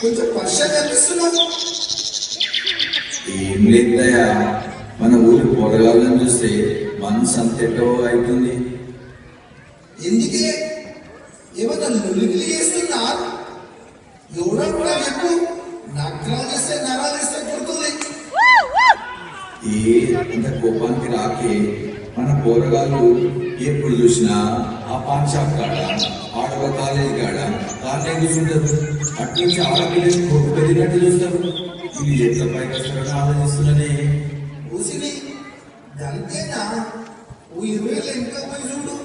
కొంచెం వర్షం కనిపిస్తున్నావు. ఏం లేదయా, మన ఊరి పొరగాళ్ళని చూస్తే మనసు అంతెటో అవుతుంది. ఎందుకే ఏమన్నా లొలికి చేస్తున్నా? ఎవడో కూడా చెప్పు, నక్కరాలు చేస్తే నరాలు ఇస్తే కొడుతుంది. అంత కోపానికి రాకే మన పోరగాళ్ళు ఎప్పుడు చూసినా ఆ పాన్ షాప్ కాడ, ఆడవ కాలేజ్ కాడ కాళ్ళే కూర్చుంటారు. అటు నుంచి ఆడపిల్లని కొట్టు పెరిగినట్టు చూస్తారు. ఇది ఎట్లా పైకి వస్తారని ఆలోచిస్తున్నానే. ఊసిని అంతేనా? 20,000 ఇంకా పోయి చూడు,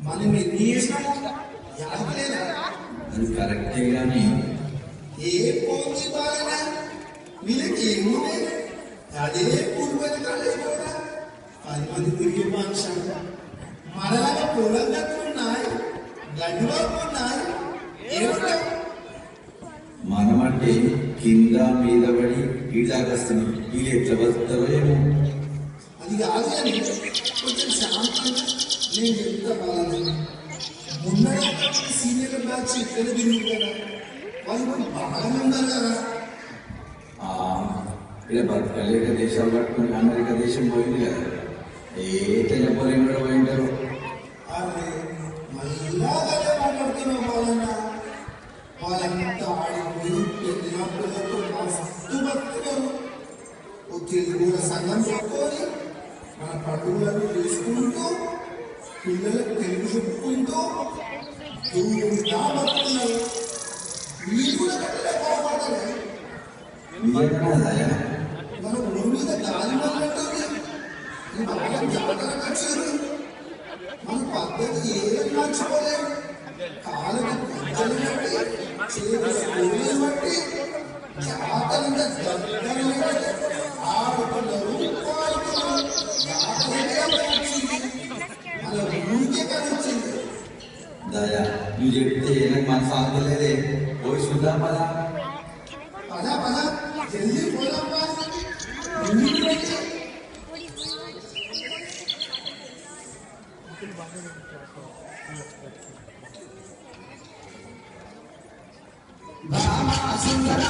మనం ఎన్ని చేసినాము యాదలేదా? అది కరెక్టే కానీ ఏ పోంచి బాగా వీళ్ళకి ఏముంది? అదే పూర్వజ కాలేజ్ కూడా 10 మంది తిరిగి పాఠశాల మనలాగా పొలం కట్టుకున్నాయి, గడ్డి వాడుకున్నాయి. ఏమంటావు? మనమంటే కింద మీద పడి ఇట్లాగస్తున్నాం. వీళ్ళు ఎట్లా బతుకుతారో ఏమో. అది కాదు అని కొంచెం శాంతంగా నేను చెప్తా. బాగా మొన్న సీనియర్ బ్యాచ్ ఇక్కడ తిరిగి కదా, వాళ్ళు కూడా బాగానే ఉన్నారు కదా. ఇలా బతకలేక దేశాలు పట్టుకుని అమెరికా దేశం పోయింది కదా, ఏ తెల్లపోలేం కూడా పోయింటారు. అరే మళ్ళా అదే మాట్లాడుతున్నావు. వాళ్ళంతా ఆడిపోయి పిల్లలతో మస్తు బతుకున్నారు. తెలుగు సంఘం చెప్పుకొని మన పండుగలను చేసుకుంటూ పిల్లలకు తెలుగు చెప్పుకుంటూ బతుకున్నారు. మీరు కూడా కాపాడాలి. మన ఊరి మీద గాలి మాట్లాడుతుంది. బాగా జాగ్రత్తగా వచ్చారు. మన పద్ధతి ఏదైనా మర్చిపోలేదు. కాళ్ళకి పంచలు బట్టి, చేతులు బట్టి, జాతరంగా దగ్గరలు బట్టి ఆడుతున్నారు. మన ఊరికే కలిసింది. దయా నువ్వు చెప్తే నాకు మనసు ఆగలేదే. పోయి చూద్దాం పదా. పదా జల్దీ పోదాం. బామా సుందర